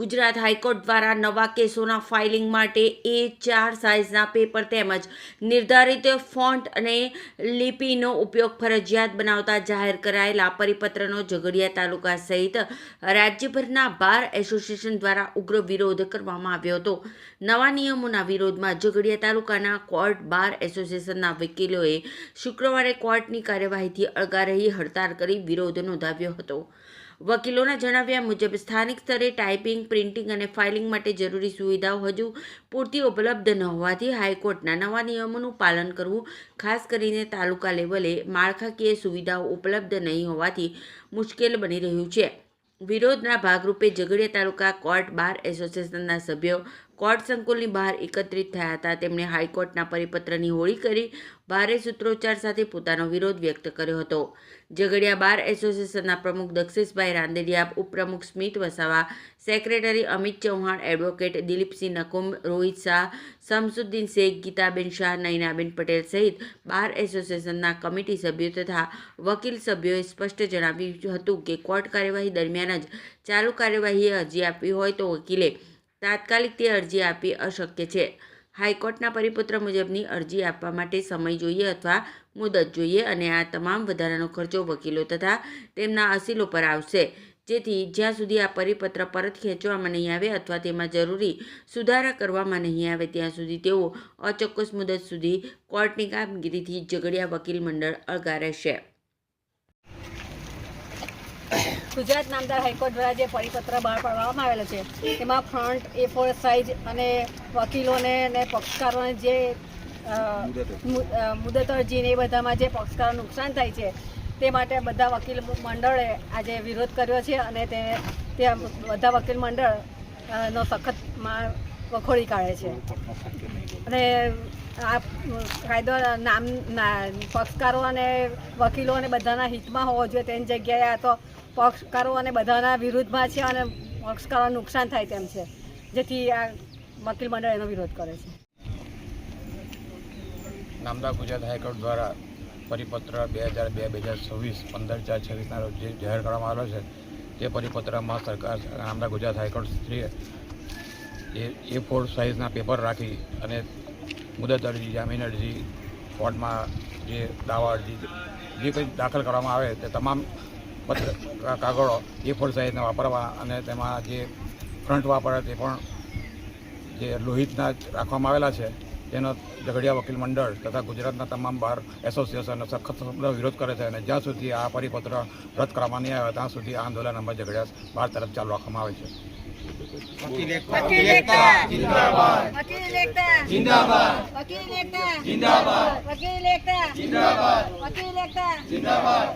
Gujarat high court દ્વારા નવા કેસોના ફાઇલિંગ માટે A4 સાઇઝના પેપર તેમજ નિર્ધારિત ફોન્ટ અને લિપિનો ઉપયોગ ફરજિયાત બનાવતા જાહેર કરાયેલા પરિપત્રનો ઝઘડિયા તાલુકા સહિત રાજ્યભરના બાર એસોસિએશન દ્વારા ઉગ્ર વિરોધ કરવામાં આવ્યો હતો। નવા નિયમોના વિરોધમાં ઝઘડિયા તાલુકાના કોર્ટ બાર એસોસિએશનના વકીલોએ શુક્રવારે કોર્ટની કાર્યવાહીથી અળગા રહી હડતાળ કરી વિરોધ નોંધાવ્યો હતો। વકીલોના જણાવ્યા મુજબ સ્થાનિક સ્તરે ટાઈપિંગ, પ્રિન્ટિંગ અને ફાઇલિંગ માટે જરૂરી સુવિધાઓ હજુ પૂરતી ઉપલબ્ધ ન હોવાથી હાઈકોર્ટના નવા નિયમોનું પાલન કરવું, ખાસ કરીને તાલુકા લેવલે માળખાકીય સુવિધાઓ ઉપલબ્ધ નહીં હોવાથી મુશ્કેલ બની રહ્યું છે। વિરોધના ભાગરૂપે ઝઘડિયા તાલુકા કોર્ટ બાર એસોસિએશનના સભ્યો કોર્ટ સંકુલની બહાર એકત્રિત થયા હતા। તેમણે હાઈકોર્ટના પરિપત્રની હોળી કરી ભારે સૂત્રોચ્ચાર સાથે પોતાનો વિરોધ વ્યક્ત કર્યો હતો। ઝઘડિયા બાર એસોસિએશનના પ્રમુખ દક્ષેશભાઈ રાંદેરિયા, ઉપપ્રમુખ સ્મિત વસાવા, સેક્રેટરી અમિત ચૌહાણ, એડવોકેટ દિલીપસિંહ નકુમ, રોહિત શાહ, શમસુદ્દીન શેખ, ગીતાબેન શાહ, નયનાબેન પટેલ સહિત બાર એસોસિએશનના કમિટી સભ્યો તથા વકીલ સભ્યોએ સ્પષ્ટ જણાવ્યું હતું કે કોર્ટ કાર્યવાહી દરમિયાન જ ચાલુ કાર્યવાહીએ અરજી આપવી હોય તો વકીલે તાત્કાલિક તે અરજી આપવી અશક્ય છે। હાઈકોર્ટના પરિપત્ર મુજબની અરજી આપવા માટે સમય જોઈએ અથવા મુદત જોઈએ અને આ તમામ વધારાનો ખર્ચો વકીલો તથા તેમના અસીલો પર આવશે, જેથી જ્યાં સુધી આ પરિપત્ર પરત ખેંચવામાં નહીં આવે અથવા તેમાં જરૂરી સુધારા કરવામાં નહીં આવે ત્યાં સુધી તેઓ અચોક્કસ મુદત સુધી કોર્ટની કામગીરીથી ઝઘડિયા વકીલ મંડળ અળગા રહેશે। ગુજરાત નામદાર હાઈકોર્ટ દ્વારા જે પરિપત્ર બહાર પાડવામાં આવેલો છે તેમાં ફ્રન્ટ A4 સાઇઝ અને વકીલોને અને પક્ષકારોને જે મુદત અરજીને એ બધામાં જે પક્ષકારો નુકસાન થાય છે તે માટે બધા વકીલ મંડળે આજે વિરોધ કર્યો છે અને તે બધા વકીલ મંડળ નો સખત વખોડી કાઢે છે અને આ કાયદો પક્ષકારો અને વકીલો અને બધાના હિતમાં હોવો જોઈએ તેની જગ્યાએ આ તો પક્ષકારો અને બધાના વિરુદ્ધમાં છે અને પક્ષકારો નુકસાન થાય તેમ છે, જેથી આ વકીલ મંડળ એનો વિરોધ કરે છે। નામદાર ગુજરાત હાઈકોર્ટ દ્વારા પરિપત્ર 2002-2026 15/4/26ના રોજ જે જાહેર કરવામાં આવેલો છે તે પરિપત્રમાં સરકાર નામદાર ગુજરાત હાઈકોર્ટ શ્રીએ A4 સાઇઝના પેપર રાખી અને મુદત અરજી, જામીન અરજી, કોર્ટમાં જે દાવા અરજી જે કંઈ દાખલ કરવામાં આવે તે તમામ કાગળો A4 સાઇઝના વાપરવા અને તેમાં જે ફ્રન્ટ વાપરે તે પણ જે લોહિતના રાખવામાં આવેલા છે તેનો ઝઘડિયા વકીલ મંડળ તથા ગુજરાતના તમામ બાર એસોસિએશનનો સખત વિરોધ કરે છે અને જ્યાં સુધી આ પરિપત્ર રદ કરવામાં નહીં આવે ત્યાં સુધી આ આંદોલન અમે ઝઘડિયા બાર તરફ ચાલુ રાખવામાં આવે છે। વકીલ એકતા જિંદાબાદ, વકીલ એકતા જિંદાબાદ, વકીલ એકતા જિંદાબાદ, વકીલ એકતા જિંદાબાદ, વકીલ એકતા જિંદાબાદ।